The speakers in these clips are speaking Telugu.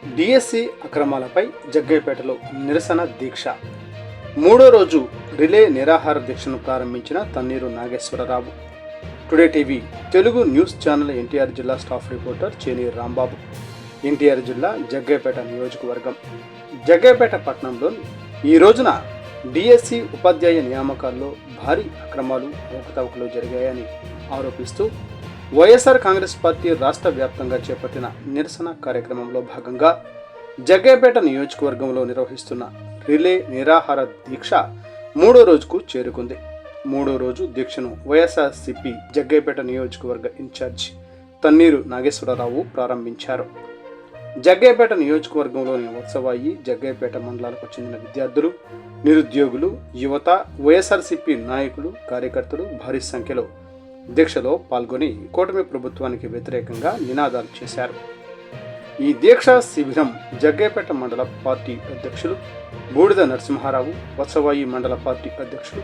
డిఎస్సి అక్రమాలపై జగ్గయ్యపేటలో నిరసన దీక్ష. మూడో రోజు రిలే నిరాహార దీక్షను ప్రారంభించిన Tanniru Nageswararao. Today TV Telugu news channel NTR జిల్లా స్టాఫ్ రిపోర్టర్ చేనేరు రాంబాబు. ఎన్టీఆర్ జిల్లా జగ్గయ్యపేట నియోజకవర్గం. జగ్గయ్యపేట పట్టణంలో ఈ రోజున డిఎస్సి ఉపాధ్యాయ నియామకాల్లో భారీ అక్రమాలు అవకతవకలు జరిగాయని ఆరోపిస్తూ వైఎస్ఆర్ కాంగ్రెస్ పార్టీ రాష్ట్ర వ్యాప్తంగా చేపట్టిన నిరసన కార్యక్రమంలో భాగంగా జగ్గయ్యపేట నియోజకవర్గంలో నిర్వహిస్తున్న రిలే నిరాహార దీక్ష మూడో రోజుకు చేరుకుంది. మూడో రోజు దీక్షను వైఎస్ఆర్సీపీ జగ్గయ్యపేట నియోజకవర్గ ఇన్ఛార్జి తన్నీరు నాగేశ్వరరావు ప్రారంభించారు. జగ్గయ్యపేట నియోజకవర్గంలోని ఉత్సవాయి జగ్గయ్యపేట మండలాలకు చెందిన విద్యార్థులు, నిరుద్యోగులు, యువత, వైఎస్ఆర్సీపీ నాయకులు, కార్యకర్తలు భారీ సంఖ్యలో దీక్షలో పాల్గొని కూటమి ప్రభుత్వానికి వ్యతిరేకంగా నినాదాలు చేశారు. ఈ దీక్షా శిబిరం జగ్గయ్యపేట మండల పార్టీ అధ్యక్షులు బూడిద నరసింహారావు, వత్సవాయి మండల పార్టీ అధ్యక్షులు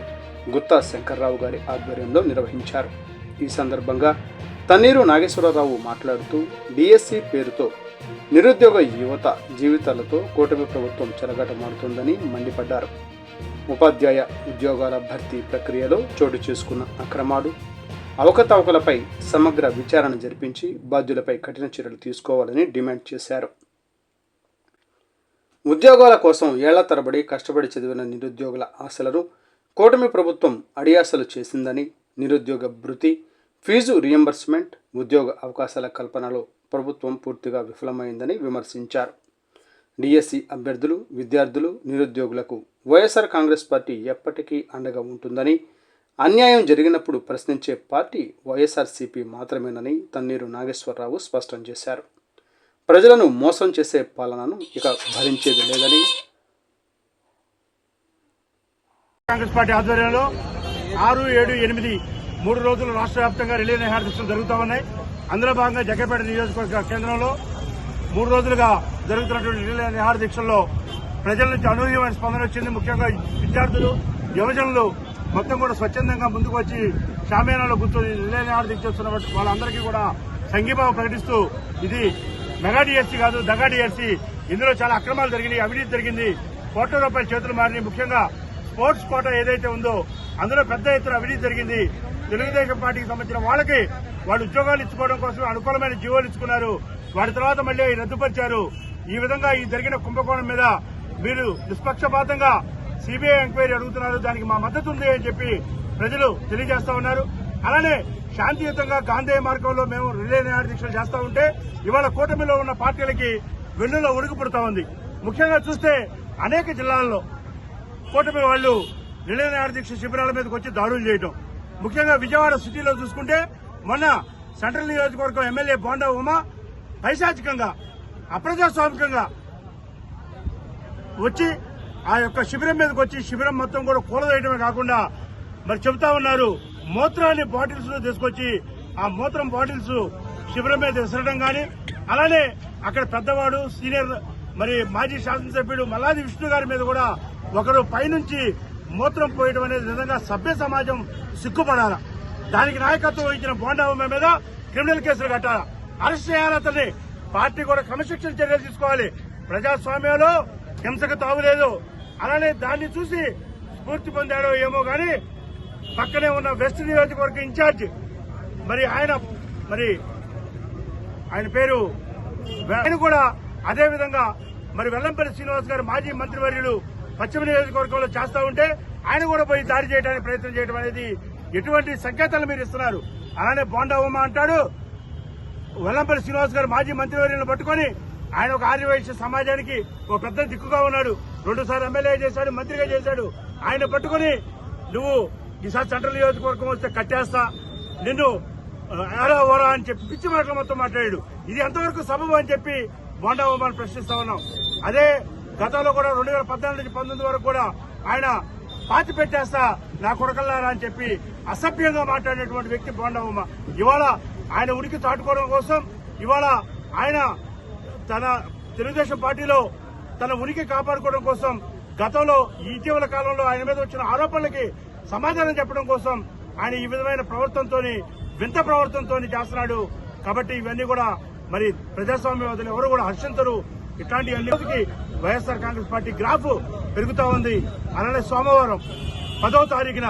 గుత్తా శంకర్రావు గారి ఆధ్వర్యంలో నిర్వహించారు. ఈ సందర్భంగా తన్నీరు నాగేశ్వరరావు మాట్లాడుతూ డిఎస్సి పేరుతో నిరుద్యోగ యువత జీవితాలతో కూటమి ప్రభుత్వం చెలగాటమాడుతుందని మండిపడ్డారు. ఉపాధ్యాయ ఉద్యోగాల భర్తీ ప్రక్రియలో చోటు చేసుకున్న అక్రమాలు, అవకతవకలపై సమగ్ర విచారణ జరిపించి బాధ్యులపై కఠిన చర్యలు తీసుకోవాలని డిమాండ్ చేశారు. ఉద్యోగాల కోసం ఏళ్ల తరబడి కష్టపడి చదివిన నిరుద్యోగుల ఆశలను కూటమి ప్రభుత్వం అడియాసలు చేసిందని, నిరుద్యోగ భృతి, ఫీజు రియంబర్స్మెంట్, ఉద్యోగ అవకాశాల కల్పనలో ప్రభుత్వం పూర్తిగా విఫలమైందని విమర్శించారు. డిఎస్సి అభ్యర్థులు, విద్యార్థులు, నిరుద్యోగులకు వైఎస్ఆర్ కాంగ్రెస్ పార్టీ ఎప్పటికీ అండగా ఉంటుందని, అన్యాయం జరిగినప్పుడు ప్రశ్నించే పార్టీ వైఎస్ఆర్సీపీ మాత్రమేనని తన్నీరు నాగేశ్వరరావు స్పష్టం చేశారు. ప్రజలను మోసం చేసే పాలనను ఇక భరించేది లేదని, కాంగ్రెస్ పార్టీ ఆధ్వర్యంలో 6, 7, 8 3 రోజులు రాష్ట్ర వ్యాప్తంగా రిలే నిరాహార దీక్షలు జరుగుతూ ఉన్నాయి. అందులో భాగంగా జగ్గయ్యపేట నియోజకవర్గ కేంద్రంలో 3 రోజులుగా జరుగుతున్నటువంటి రిలే నిరాహార దీక్షల్లో ప్రజల నుంచి అనూహ్యమైన స్పందన వచ్చింది. ముఖ్యంగా విద్యార్థులు, యువజనులు మొత్తం కూడా స్వచ్ఛందంగా ముందుకు వచ్చి షామియానాలో కూర్చొని రిలే నిరాహార దీక్ష చేస్తున్న వాళ్ళందరికీ కూడా సంఘీభావం ప్రకటిస్తూ ఇది మెగా డిఎస్సీ కాదు, దగా డిఎస్సీ, ఇందులో చాలా అక్రమాలు జరిగినాయి, అవినీతి జరిగింది, కోట్ల రూపాయల చేతులు మారినాయి. ముఖ్యంగా స్పోర్ట్స్ కోటా ఏదైతే ఉందో అందులో పెద్ద ఎత్తున అవినీతి జరిగింది. తెలుగుదేశం పార్టీకి సంబంధించిన వాళ్ళకి వాళ్ళు ఉద్యోగాలు ఇచ్చుకోవడం కోసం అనుకూలమైన జీవోలు ఇచ్చుకున్నారు. వాటి తర్వాత మళ్లీ రద్దుపరిచారు. ఈ విధంగా ఈ జరిగిన కుంభకోణం మీద మీరు నిష్పక్షపాతంగా సిబిఐ ఎంక్వైరీ అడుగుతున్నారు, దానికి మా మద్దతు ఉంది అని చెప్పి ప్రజలు తెలియజేస్తా ఉన్నారు. అలానే శాంతియుతంగా గాంధేయ మార్గంలో మేము రిలే నిరాహార దీక్షలు చేస్తా ఉంటే ఇవాళ కూటమిలో ఉన్న పార్టీలకి వెన్నులో ఉడుకు పుడతా ఉంది. ముఖ్యంగా చూస్తే అనేక జిల్లాల్లో కూటమి వాళ్ళు రిలే నిరాహార దీక్ష శిబిరాల మీదకి వచ్చి దాడులు చేయడం. ముఖ్యంగా విజయవాడ సిటీలో చూసుకుంటే మొన్న సెంట్రల్ నియోజకవర్గం ఎమ్మెల్యే బోండా ఉమా పైశాచికంగా, అప్రజాస్వామికంగా వచ్చి ఆ యొక్క శిబిరం మీదకి వచ్చి శిబిరం మొత్తం కూడా కూలవేయడమే కాకుండా మరి చెబుతా ఉన్నారు, మూత్రాన్ని బాటిల్స్ లో తీసుకొచ్చి ఆ మూత్రం బాటిల్స్ శిబిరం మీద విసరడం గాని, అలానే అక్కడ పెద్దవాడు సీనియర్ మరి మాజీ శాసనసభ్యుడు మల్లాది విష్ణు గారి మీద కూడా ఒకరు పైనుంచి మూత్రం పోయడం అనేది నిజంగా సభ్య సమాజం సిగ్గుపడాల. దానికి నాయకత్వం వహించిన బోండాబొమ్మ మీద క్రిమినల్ కేసులు కట్టాలా, అరెస్ట్ చేయాలి. అతన్ని పార్టీ కూడా క్రమశిక్షణ చర్యలు తీసుకోవాలి. ప్రజాస్వామ్యంలో హింసకు తావులేదు. అలానే దాన్ని చూసి స్ఫూర్తి పొందాడో ఏమో గాని పక్కనే ఉన్న వెస్ట్ నియోజకవర్గ ఇన్ఛార్జ్ మరి ఆయన పేరు ఆయన కూడా అదే విధంగా మరి వెల్లంపల్లి శ్రీనివాస్ గారు మాజీ మంత్రివర్యులు పశ్చిమ నియోజకవర్గంలో చేస్తా ఉంటే ఆయన కూడా పోయి దాడి చేయడానికి ప్రయత్నం చేయడం అనేది ఎటువంటి సంకేతాలు మీరు ఇస్తున్నారు? అలానే బోండా ఉమా అంటాడు, వెల్లంపల్లి శ్రీనివాస్ గారు మాజీ మంత్రివర్యులను పట్టుకొని ఆయన ఒక ఆర్యవైశ్య సమాజానికి ఒక పెద్ద దిక్కుగా ఉన్నాడు, 2 సార్లు ఎమ్మెల్యే చేశాడు, మంత్రిగా చేశాడు. ఆయన పట్టుకుని నువ్వు ఈసారి సెంట్రల్ నియోజకవర్గం వస్తే కట్టేస్తా, నిన్ను ఆరా ఓరా అని చెప్పి పిచ్చి మాటలు మొత్తం మాట్లాడాడు. ఇది ఎంతవరకు సబబు అని చెప్పి బోండా ఉమాను ప్రశ్నిస్తా ఉన్నాం. అదే గతంలో కూడా 2014 నుంచి 19 వరకు కూడా ఆయన పాతి పెట్టేస్తా నా కొడకల్లారా అని చెప్పి అసభ్యంగా మాట్లాడినటువంటి వ్యక్తి బోండా ఉమా. ఇవాళ ఆయన ఉనికి చాటుకోవడం కోసం, ఇవాళ ఆయన తన తెలుగుదేశం పార్టీలో తన ఉనికి కాపాడుకోవడం కోసం గతంలో ఇటీవల కాలంలో ఆయన మీద వచ్చిన ఆరోపణలకి సమాధానం చెప్పడం కోసం ఆయన ఈ విధమైన ప్రవర్తనతో, వింత ప్రవర్తనతో చేస్తున్నాడు. కాబట్టి ఇవన్నీ కూడా మరి ప్రజాస్వామ్యవాదులు ఎవరు కూడా హర్షించరు. ఇట్లాంటి అన్నిటికీ వైఎస్ఆర్ కాంగ్రెస్ పార్టీ గ్రాఫ్ పెరుగుతా ఉంది. అలానే సోమవారం 10వ తారీఖున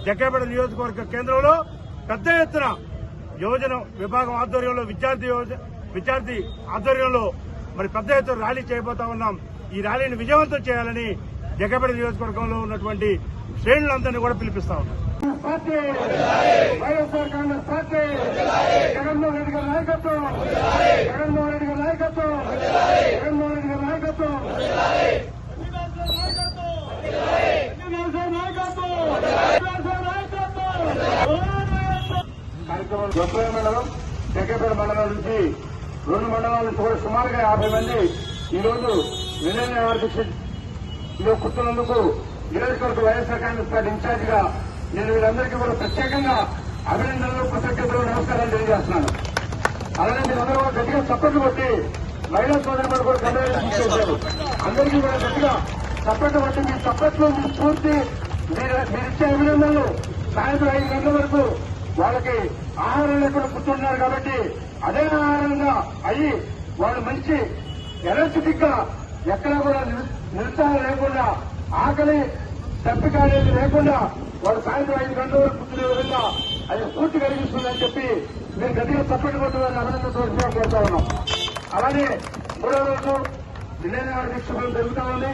జగ్గైపేట నియోజకవర్గ కేంద్రంలో పెద్ద ఎత్తున యువజన విభాగం ఆధ్వర్యంలో విద్యార్థి ఆధ్వర్యంలో మరి పెద్ద ఎత్తున ర్యాలీ చేయబోతా ఉన్నాం. ఈ ర్యాలీని విజయవంతం చేయాలని జగ్గైపేట నియోజకవర్గంలో ఉన్నటువంటి శ్రేణులందరినీ కూడా పిలిపిస్తా ఉన్నాం. వైఎస్ఆర్ కాంగ్రెస్ పార్టీ జగన్మోహన్ రెడ్డి గారి నాయకత్వం, జగన్మోహన్ రెడ్డి గారి నాయకత్వం, జగన్మోహన్ రెడ్డి గారి నాయకత్వం, కార్యక్రమం గొప్ప మండలం జగ్గైపేట మండలం నుంచి 2 మండలాల నుంచి కూడా సుమారుగా 50 మంది ఈరోజు నిన్న దీక్షలో కూర్చున్నందుకు నియోజకవర్గ వైఎస్ఆర్ కాంగ్రెస్ పార్టీ ఇన్ఛార్జ్ గా నేను వీళ్ళందరికీ కూడా ప్రత్యేకంగా అభినందనలు, కృతజ్ఞతలు, నమస్కారాలు తెలియజేస్తున్నాను. అలానే మీరందరూ కూడా గట్టిగా చప్పట్లు కొట్టి మహిళా సోదరులు కూడా కండవేషన్ చేశారు. అందరికీ కూడా గట్టిగా చప్పట్లు కొట్టి మీ చప్పట్లు, మీ స్ఫూర్తి, మీరిచ్చే అభినందనలు సాయంత్రం 5 గంటల వరకు వాళ్ళకి ఆహారం లేకుండా కూర్చుంటున్నారు కాబట్టి అదే ఆహారంగా అయ్యి వాళ్ళు మంచి ఎనర్జెటిక్ గా ఎక్కడా కూడా నిరుత్సాహం లేకుండా, ఆకలి తప్పిక అనేది లేకుండా వాళ్ళు సాయంత్రం 5 గంటల వరకు కూర్చునే విధంగా అది స్ఫూర్తి కలిగిస్తుందని చెప్పి మీరు గట్టిగా చప్పటి కొట్టుకుని అభినందన కోరుతా ఉన్నాం. అలానే 3వ రోజు నిన్న శిబిరం జరుగుతా ఉంది.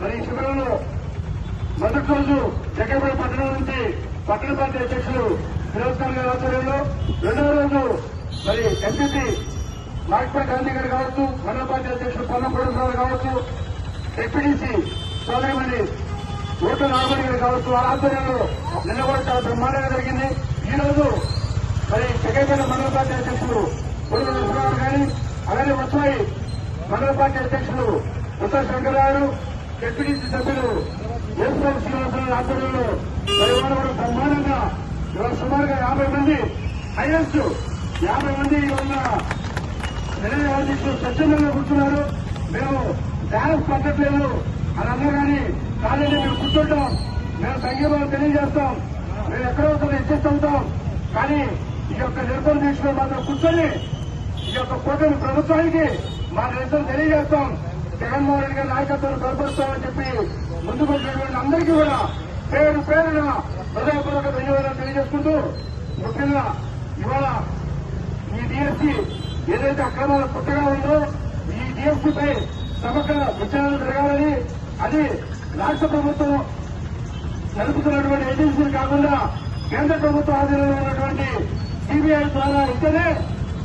మరి ఈ శిబిరంలో మొదటి రోజు జగ్గైపేట పట్టణం నుంచి పట్టణ పార్టీ అధ్యక్షులు ఫిరోజ్ ఖాన్ గారి ఆధ్వర్యంలో, 2వ రోజు మరి ఎంపీపీ మహాత్మా గాంధీ గారు కావచ్చు, మండల పార్టీ అధ్యక్షులు పొన్నపూడి కావచ్చు, డిప్యూటీసీ సోదరిమణి ఓటు నాగమణి గారు కావచ్చు, వారి ఆధ్వర్యంలో నిన్న కూడా చాలా బ్రహ్మాండంగా జరిగింది. ఈ రోజు మరి జగ్గైపేట మండల పార్టీ అధ్యక్షులు పొరుగు నరసింహారావు గారి, అలానే వచ్చాయి మండల పార్టీ అధ్యక్షులు ఉత్తర శంకరరావు, డిప్యూటీసీ సభ్యులు ఏసురావు శ్రీనివాసరావు ఆధ్వర్యంలో మరి వారు కూడా బ్రహ్మాండంగా ఇవాళ సుమారుగా 50 మంది, హైయెస్ట్ 50 మంది ఉన్న నిర్ణయ అధ్యక్షులు స్వచ్ఛందంగా కూర్చున్నారు. మేము డాన్స్ పట్టట్లేదు అని అన్నా కానీ కాలేజీ మేము కూర్చుంటాం, మేము సంఘీభావం తెలియజేస్తాం, మేము ఎక్కడో ఒకరు అడ్జస్ట్ అవుతాం, కానీ ఈ యొక్క నిరసన దీక్షలో మాత్రం కూర్చొని ఈ యొక్క కూటమి ప్రభుత్వానికి మా నిరసన తెలియజేస్తాం, జగన్మోహన్ రెడ్డి గారి నాయకత్వాన్ని బలపరుస్తామని చెప్పి ముందుకు వచ్చినటువంటి అందరికీ కూడా పేరు పేరున హృదయపూర్వక ధన్యవాదాలు తెలియజేసుకుంటూ, ముఖ్యంగా ఇవాళ ఈ డిఎస్సీ ఏదైతే అక్రమాలు కొత్తగా ఉందో ఈ డిఎస్సీపై సమగ్ర విచారణ జరగాలని, అది రాష్ట్ర ప్రభుత్వం నడుపుతున్నటువంటి ఏజెన్సీలు కాకుండా కేంద్ర ప్రభుత్వ ఆధీనంలో ఉన్నటువంటి సిబిఐ ద్వారా అయితేనే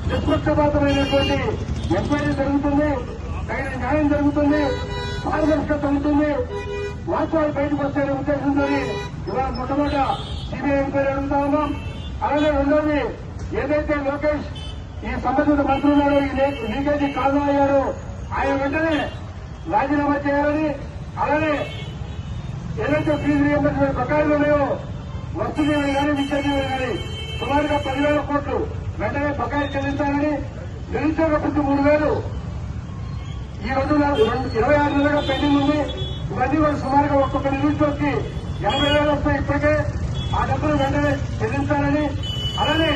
నిష్పక్షపాతమైనటువంటి ఎంక్వైరీ జరుగుతుంది, తగిన న్యాయం జరుగుతుంది, పారదర్శకత ఉంటుంది, వాస్తవాలు బయటకు వస్తాయనే ఉద్దేశంతో ఇవాళ మొట్టమొదట సిబిఐ ఎంక్వైరీ అడుగుతా ఉన్నాం. అలాగే రెండోది ఏదైతే లోకేష్ ఈ సంబంధిత మంత్రి ఉన్నారో, ఈ లీకేజీ కారణం అయ్యారో ఆయన వెంటనే రాజీనామా చేయాలని, అలానే ఏదైతే ఫీజు రియంబర్స్మెంట్ బకాయిలు ఉన్నాయో వస్తు జీవులు కానీ విద్యా జీవులు కానీ సుమారుగా 10,000 కోట్లు వెంటనే బకాయి చెల్లించాలని, నిరుద్యోగ వృత్తి 3,000 ఈ రోజు 26 నెలలుగా పెండింగ్ ఉంది. ఇవన్నీ కూడా సుమారుగా ఒక్కొక్క నిరుద్యోగికి 80,000 వస్తాయి ఇప్పటికే. ఆ డబ్బులు వెంటనే చెల్లించాలని, అలానే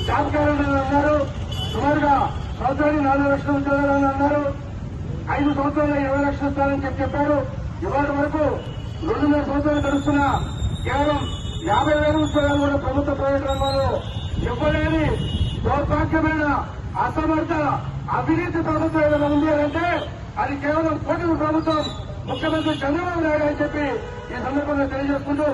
జాబ్ క్యాలెండర్ అన్నారు, సుమారుగా సంవత్సరానికి 4 లక్షల ఉద్యోగాలని అన్నారు, 5 సంవత్సరాల్లో 20 లక్షలు ఇస్తారని చెప్పారు. ఇవాళ వరకు 2.5 సంవత్సరాలు గడుస్తున్నా కేవలం 50,000 ఉద్యోగాలు కూడా ప్రభుత్వ ప్రైవేట్ రంగంలో ఇవ్వలేని దౌర్భాగ్యమైన అసమర్థ అవినీతి ప్రభుత్వం ఏదైనా ఉంది అంటే అది కేవలం కూటమి ప్రభుత్వం, ముఖ్యమంత్రి చంద్రబాబు నాయుడు అని చెప్పి ఈ సందర్భంగా తెలియజేసుకుంటూ